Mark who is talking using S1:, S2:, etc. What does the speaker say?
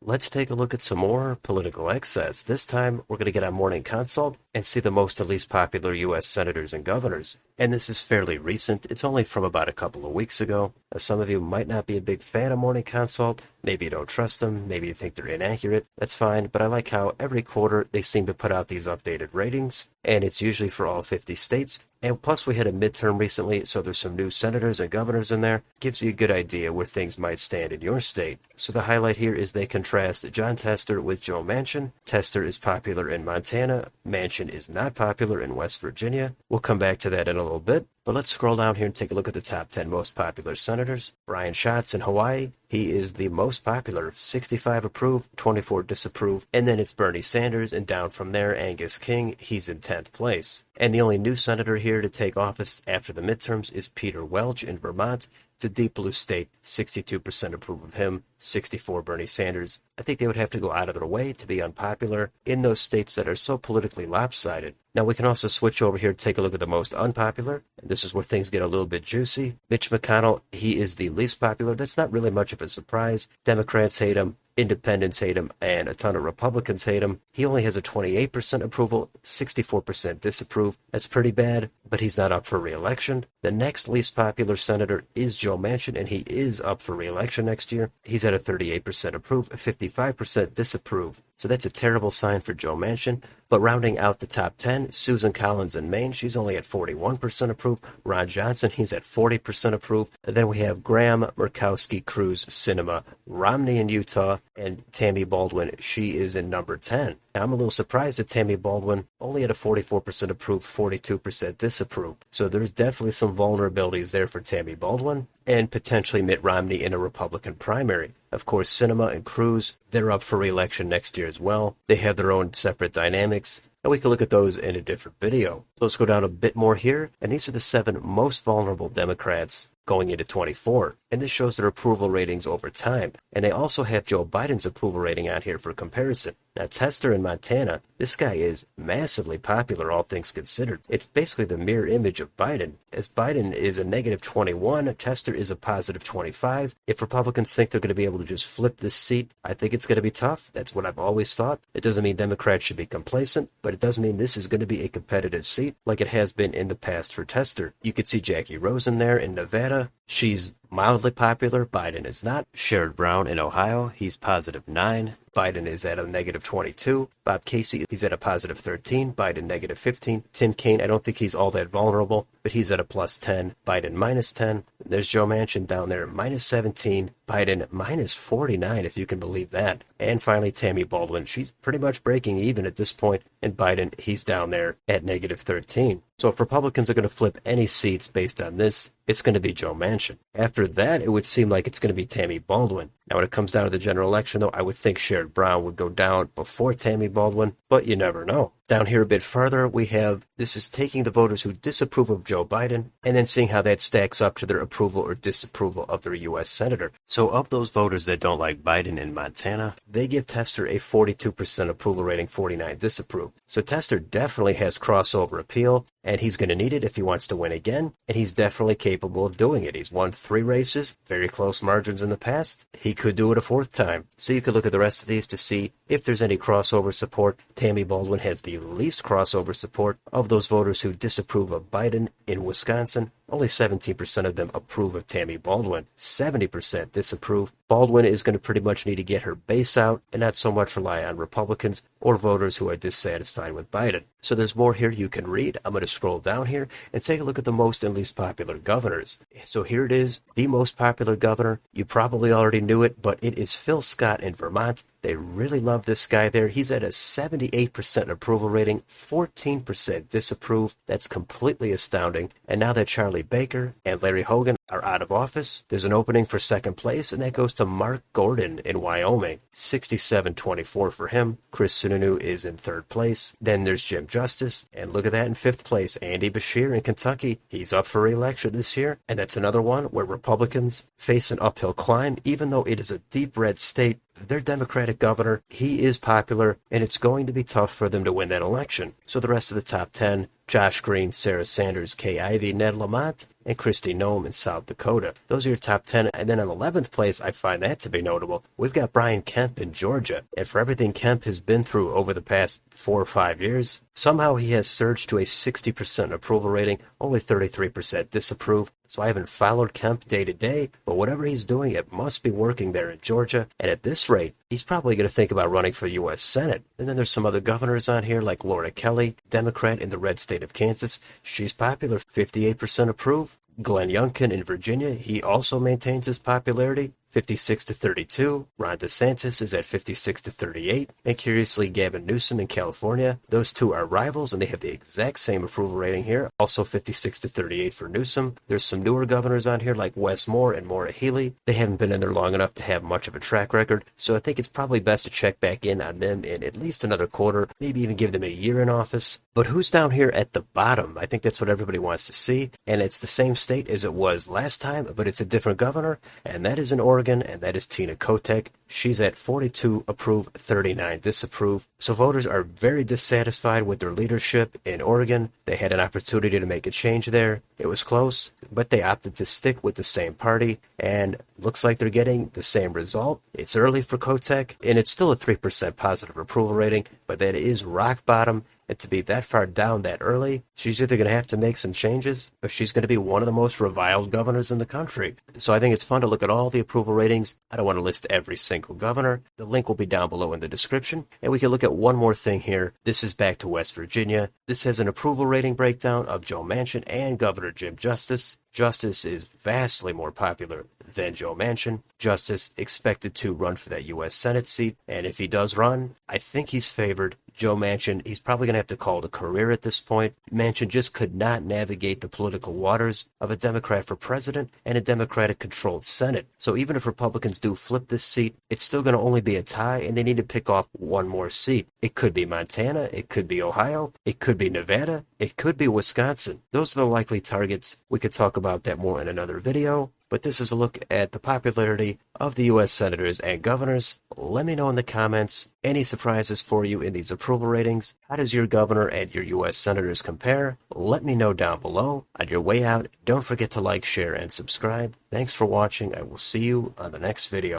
S1: Let's take a look at some more political excess. This time, we're going to get on Morning Consult and see the most and least popular U.S. senators and governors. And this is fairly recent. It's only from about a couple of weeks ago. Some of you might not be a big fan of Morning Consult. Maybe you don't trust them. Maybe you think they're inaccurate. That's fine. But I like how every quarter they seem to put out these updated ratings. And it's usually for all 50 states. And plus we had a midterm recently, so there's some new senators and governors in there. Gives you a good idea where things might stand in your state. So the highlight here is they contrast Jon Tester with Joe Manchin. Tester is popular in Montana. Manchin is not popular in West Virginia. We'll come back to that in a little bit. But let's scroll down here and take a look at the top 10 most popular senators. Brian Schatz in Hawaii. He is the most popular. 65 approve, 24 disapprove. And then it's Bernie Sanders, and down from there, Angus King. He's in 10th place. And the only new senator here to take office after the midterms is Peter Welch in Vermont. It's a deep blue state. 62% approve of him, 64 Bernie Sanders. I think they would have to go out of their way to be unpopular in those states that are so politically lopsided. Now we can also switch over here to take a look at the most unpopular. And this is where things get a little bit juicy. Mitch McConnell, he is the least popular. That's not really much of a surprise. Democrats hate him. Independents hate him, and a ton of Republicans hate him. He only has a 28% approval, 64% disapprove. That's pretty bad, but he's not up for re-election. The next least popular senator is Joe Manchin, and he is up for re-election next year. He's at a 38% approve, 55% disapprove. So that's a terrible sign for Joe Manchin. But rounding out the top 10, Susan Collins in Maine, she's only at 41% approve. Ron Johnson, he's at 40% approve. And then we have Graham, Murkowski, Cruz, Sinema, Romney in Utah, and Tammy Baldwin, she is in number 10. Now, I'm a little surprised at Tammy Baldwin, only at a 44% approve, 42% disapprove. So there's definitely some vulnerabilities there for Tammy Baldwin, and potentially Mitt Romney in a Republican primary. Of course, Sinema and Cruz, they're up for re-election next year as well. They have their own separate dynamics, and we can look at those in a different video. So let's go down a bit more here, and these are the 7 most vulnerable Democrats going into 24. And this shows their approval ratings over time. And they also have Joe Biden's approval rating on here for comparison. Now, Tester in Montana, this guy is massively popular, all things considered. It's basically the mirror image of Biden. As Biden is a negative 21, Tester is a positive 25. If Republicans think they're going to be able to just flip this seat, I think it's going to be tough. That's what I've always thought. It doesn't mean Democrats should be complacent, but it does mean this is going to be a competitive seat like it has been in the past for Tester. You could see Jackie Rosen there in Nevada. She's mildly popular. Biden is not. Sherrod Brown in Ohio, he's positive 9. Biden is at a negative 22. Bob Casey, he's at a positive 13. Biden negative 15. Tim Kaine, I don't think he's all that vulnerable, but he's at a plus 10. Biden minus 10. There's Joe Manchin down there, minus 17. Biden minus 49, if you can believe that. And finally, Tammy Baldwin. She's pretty much breaking even at this point. And Biden, he's down there at negative 13. So if Republicans are going to flip any seats based on this, it's going to be Joe Manchin. After that, it would seem like it's going to be Tammy Baldwin. Now, when it comes down to the general election, though, I would think Sherrod Brown would go down before Tammy Baldwin, but you never know. Down here a bit further, we have, this is taking the voters who disapprove of Joe Biden and then seeing how that stacks up to their approval or disapproval of their U.S. senator. So of those voters that don't like Biden in Montana, they give Tester a 42% approval rating, 49 disapprove. So Tester definitely has crossover appeal, and he's going to need it if he wants to win again, and he's definitely capable of doing it. He's won 3 races, very close margins in the past. He could do it a 4th time. So you could look at the rest of these to see if there's any crossover support. Tammy Baldwin has the least crossover support of those voters who disapprove of Biden in Wisconsin. Only 17% of them approve of Tammy Baldwin. 70% disapprove. Baldwin is going to pretty much need to get her base out and not so much rely on Republicans or voters who are dissatisfied with Biden. So there's more here you can read. I'm going to scroll down here and take a look at the most and least popular governors. So here it is, the most popular governor. You probably already knew it, but it is Phil Scott in Vermont. They really love this guy there. He's at a 78% approval rating, 14% disapprove. That's completely astounding. And now that Charlie Baker and Larry Hogan are out of office, there's an opening for 2nd place, and that goes to Mark Gordon in Wyoming. 67-24 for him. Chris Sununu is in 3rd place. Then there's Jim Justice, and look at that in 5th place. Andy Beshear in Kentucky. He's up for re-election this year, and that's another one where Republicans face an uphill climb, even though it is a deep red state. Their Democratic governor, he is popular, and it's going to be tough for them to win that election. So the rest of the top 10, Josh Green, Sarah Sanders, Kay Ivey, Ned Lamont, and Kristi Noem in South Dakota. Those are your top 10. And then in 11th place, I find that to be notable. We've got Brian Kemp in Georgia. And for everything Kemp has been through over the past 4 or 5 years, somehow he has surged to a 60% approval rating, only 33% disapprove. So I haven't followed Kemp day to day, but whatever he's doing, it must be working there in Georgia. And at this rate, he's probably going to think about running for the U.S. Senate. And then there's some other governors on here, like Laura Kelly, Democrat in the red state of Kansas. She's popular, 58% approve. Glenn Youngkin in Virginia, he also maintains his popularity, 56-32. Ron DeSantis is at 56-38. And curiously, Gavin Newsom in California. Those two are rivals, and they have the exact same approval rating here, also 56-38 for Newsom. There's some newer governors on here, like Wes Moore and Maura Healey. They haven't been in there long enough to have much of a track record, so I think it's probably best to check back in on them in at least another quarter, maybe even give them a year in office. But who's down here at the bottom? I think that's what everybody wants to see, and it's the same state as it was last time, but it's a different governor, and that is in Oregon, and that is Tina Kotek. She's at 42 approve, 39 disapprove. So voters are very dissatisfied with their leadership in Oregon. They had an opportunity to make a change there. It was close, but they opted to stick with the same party, and looks like they're getting the same result. It's early for Kotek, and it's still a 3% positive approval rating, but that is rock bottom. And to be that far down that early, she's either going to have to make some changes, or she's going to be one of the most reviled governors in the country. So I think it's fun to look at all the approval ratings. I don't want to list every single governor. The link will be down below in the description. And we can look at one more thing here. This is back to West Virginia. This has an approval rating breakdown of Joe Manchin and Governor Jim Justice. Justice is vastly more popular than Joe Manchin. Justice expected to run for that U.S. Senate seat, and if he does run, I think he's favored. Joe Manchin, he's probably going to have to call it a career at this point. Manchin just could not navigate the political waters of a Democrat for president and a Democratic-controlled Senate. So even if Republicans do flip this seat, it's still going to only be a tie, and they need to pick off one more seat. It could be Montana, it could be Ohio, it could be Nevada, it could be Wisconsin. Those are the likely targets. We could talk about that more in another video. But this is a look at the popularity of the U.S. senators and governors. Let me know in the comments any surprises for you in these approval ratings. How does your governor and your U.S. senators compare? Let me know down below. On your way out, don't forget to like, share, and subscribe. Thanks for watching. I will see you on the next video.